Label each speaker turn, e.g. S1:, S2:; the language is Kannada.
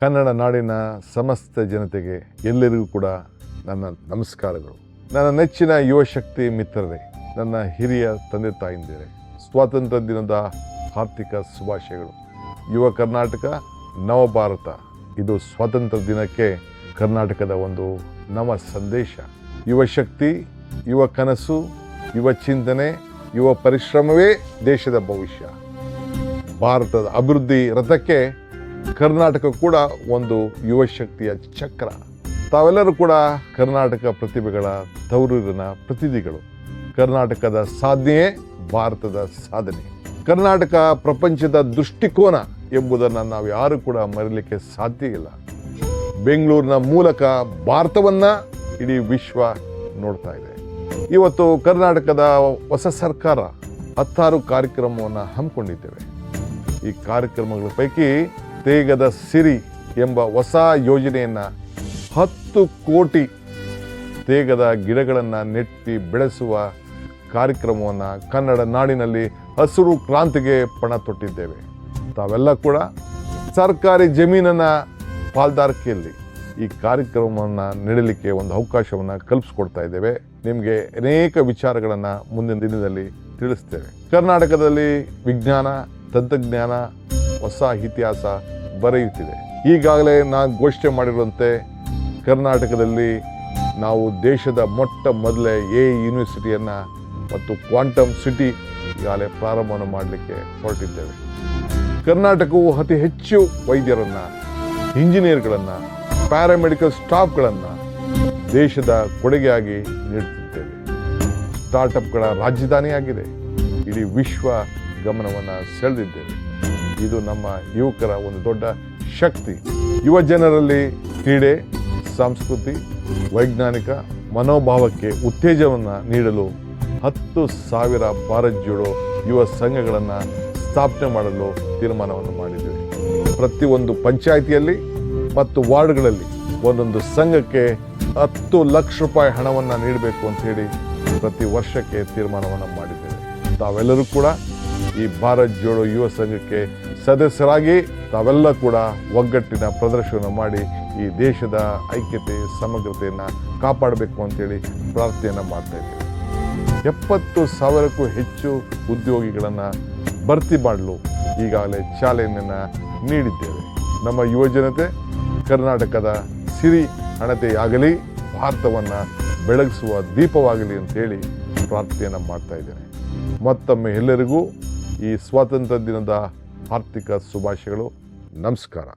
S1: ಕನ್ನಡ ನಾಡಿನ ಸಮಸ್ತ ಜನತೆಗೆ ಎಲ್ಲರಿಗೂ ಕೂಡ ನನ್ನ ನಮಸ್ಕಾರಗಳು. ನನ್ನ ನೆಚ್ಚಿನ ಯುವಶಕ್ತಿ ಮಿತ್ರರೇ, ನನ್ನ ಹಿರಿಯ ತಂದೆ ತಾಯಿಂದಿರೇ, ಸ್ವಾತಂತ್ರ್ಯ ದಿನದ ಆರ್ಥಿಕ ಶುಭಾಶಯಗಳು. ಯುವ ಕರ್ನಾಟಕ ನವಭಾರತ, ಇದು ಸ್ವಾತಂತ್ರ್ಯ ದಿನಕ್ಕೆ ಕರ್ನಾಟಕದ ಒಂದು ನವ ಸಂದೇಶ. ಯುವ ಶಕ್ತಿ, ಯುವ ಕನಸು, ಯುವ ಚಿಂತನೆ, ಯುವ ಪರಿಶ್ರಮವೇ ದೇಶದ ಭವಿಷ್ಯ. ಭಾರತದ ಅಭಿವೃದ್ಧಿ ರಥಕ್ಕೆ ಕರ್ನಾಟಕ ಕೂಡ ಒಂದು ಯುವ ಶಕ್ತಿಯ ಚಕ್ರ. ತಾವೆಲ್ಲರೂ ಕೂಡ ಕರ್ನಾಟಕ ಪ್ರತಿಭೆಗಳ ತವರೂರಿನ ಪ್ರತಿನಿಧಿಗಳು. ಕರ್ನಾಟಕದ ಸಾಧನೆಯೇ ಭಾರತದ ಸಾಧನೆ. ಕರ್ನಾಟಕ ಪ್ರಪಂಚದ ದೃಷ್ಟಿಕೋನ ಎಂಬುದನ್ನು ನಾವು ಯಾರು ಕೂಡ ಮರೀಲಿಕ್ಕೆ ಸಾಧ್ಯ ಇಲ್ಲ. ಬೆಂಗಳೂರಿನ ಮೂಲಕ ಭಾರತವನ್ನು ಇಡೀ ವಿಶ್ವ ನೋಡ್ತಾ ಇದೆ. ಇವತ್ತು ಕರ್ನಾಟಕದ ಹೊಸ ಸರ್ಕಾರ 16 ಕಾರ್ಯಕ್ರಮವನ್ನು ಹಮ್ಮಿಕೊಂಡಿದ್ದೇವೆ. ಈ ಕಾರ್ಯಕ್ರಮಗಳ ಪೈಕಿ ತೇಗದ ಸಿರಿ ಎಂಬ ಹೊಸ ಯೋಜನೆಯನ್ನು 10 ಕೋಟಿ ತೇಗದ ಗಿಡಗಳನ್ನು ನೆಟ್ಟಿ ಬೆಳೆಸುವ ಕಾರ್ಯಕ್ರಮವನ್ನು ಕನ್ನಡ ನಾಡಿನಲ್ಲಿ ಹಸಿರು ಕ್ರಾಂತಿಗೆ ಪಣ ತೊಟ್ಟಿದ್ದೇವೆ. ತಾವೆಲ್ಲ ಕೂಡ ಸರ್ಕಾರಿ ಜಮೀನನ್ನು ಪಾಲ್ದಾರಿಕೆಯಲ್ಲಿ ಈ ಕಾರ್ಯಕ್ರಮವನ್ನು ನೀಡಲಿಕ್ಕೆ ಒಂದು ಅವಕಾಶವನ್ನು ಕಲ್ಪಿಸ್ಕೊಡ್ತಾ ಇದ್ದೇವೆ. ನಿಮಗೆ ಅನೇಕ ವಿಚಾರಗಳನ್ನು ಮುಂದಿನ ದಿನದಲ್ಲಿ ತಿಳಿಸ್ತೇವೆ. ಕರ್ನಾಟಕದಲ್ಲಿ ವಿಜ್ಞಾನ, ತಂತ್ರಜ್ಞಾನ, ಹೊಸ ಇತಿಹಾಸ ಬರೆಯುತ್ತಿದೆ. ಈಗಾಗಲೇ ನಾನು ಘೋಷಣೆ ಮಾಡಿರುವಂತೆ ಕರ್ನಾಟಕದಲ್ಲಿ ನಾವು ದೇಶದ ಮೊಟ್ಟ ಮೊದಲೇ ಯೂನಿವರ್ಸಿಟಿಯನ್ನು ಮತ್ತು ಕ್ವಾಂಟಮ್ ಸಿಟಿ ಈಗಾಗಲೇ ಪ್ರಾರಂಭವನ್ನು ಮಾಡಲಿಕ್ಕೆ ಹೊರಟಿದ್ದೇವೆ. ಕರ್ನಾಟಕವು ಅತಿ ಹೆಚ್ಚು ವೈದ್ಯರನ್ನು, ಇಂಜಿನಿಯರ್ಗಳನ್ನು, ಪ್ಯಾರಾಮೆಡಿಕಲ್ ಸ್ಟಾಫ್ಗಳನ್ನು ದೇಶದ ಕೊಡುಗೆಯಾಗಿ ನೀಡುತ್ತಿದ್ದೇವೆ. ಸ್ಟಾರ್ಟಪ್ಗಳ ರಾಜಧಾನಿಯಾಗಿದೆ. ಇಡೀ ವಿಶ್ವ ಗಮನವನ್ನು ಸೆಳೆದಿದ್ದೇವೆ. ಇದು ನಮ್ಮ ಯುವಕರ ಒಂದು ದೊಡ್ಡ ಶಕ್ತಿ. ಯುವ ಜನರಲ್ಲಿ ಕ್ರೀಡೆ, ಸಂಸ್ಕೃತಿ, ವೈಜ್ಞಾನಿಕ ಮನೋಭಾವಕ್ಕೆ ಉತ್ತೇಜನವನ್ನು ನೀಡಲು 10,000 ಭಾರತ್ ಜೋಡೋ ಯುವ ಸಂಘಗಳನ್ನು ಸ್ಥಾಪನೆ ಮಾಡಲು ತೀರ್ಮಾನವನ್ನು ಮಾಡಿದ್ದೇವೆ. ಪ್ರತಿಯೊಂದು ಪಂಚಾಯಿತಿಯಲ್ಲಿ ಮತ್ತು ವಾರ್ಡ್ಗಳಲ್ಲಿ ಒಂದೊಂದು ಸಂಘಕ್ಕೆ 10 ಲಕ್ಷ ರೂಪಾಯಿ ಹಣವನ್ನು ನೀಡಬೇಕು ಅಂತ ಹೇಳಿ ಪ್ರತಿ ವರ್ಷಕ್ಕೆ ತೀರ್ಮಾನವನ್ನು ಮಾಡಿದ್ದೇವೆ. ತಾವೆಲ್ಲರೂ ಕೂಡ ಈ ಭಾರತ್ ಜೋಡೋ ಯುವ ಸಂಘಕ್ಕೆ ಸದಸ್ಯರಾಗಿ ತಾವೆಲ್ಲ ಕೂಡ ಒಗ್ಗಟ್ಟಿನ ಪ್ರದರ್ಶನ ಮಾಡಿ ಈ ದೇಶದ ಐಕ್ಯತೆ, ಸಮಗ್ರತೆಯನ್ನು ಕಾಪಾಡಬೇಕು ಅಂತೇಳಿ ಪ್ರಾರ್ಥನೆಯನ್ನು ಮಾಡ್ತಾ ಇದ್ದೇವೆ. 70,000ಕ್ಕೂ ಹೆಚ್ಚು ಉದ್ಯೋಗಿಗಳನ್ನು ಭರ್ತಿ ಮಾಡಲು ಈಗಾಗಲೇ ಚಾಲನೆಯನ್ನು ನೀಡಿದ್ದೇವೆ. ನಮ್ಮ ಯುವ ಜನತೆ ಕರ್ನಾಟಕದ ಸಿರಿ ಹಣತೆಯಾಗಲಿ, ಭಾರತವನ್ನು ಬೆಳಗಿಸುವ ದೀಪವಾಗಲಿ ಅಂತೇಳಿ ಪ್ರಾರ್ಥನೆಯನ್ನು ಮಾಡ್ತಾ ಇದ್ದೇನೆ. ಮತ್ತೊಮ್ಮೆ ಎಲ್ಲರಿಗೂ ಈ ಸ್ವಾತಂತ್ರ್ಯ ದಿನದ ಆರ್ಥಿಕ ಶುಭಾಶಯಗಳು. ನಮಸ್ಕಾರ.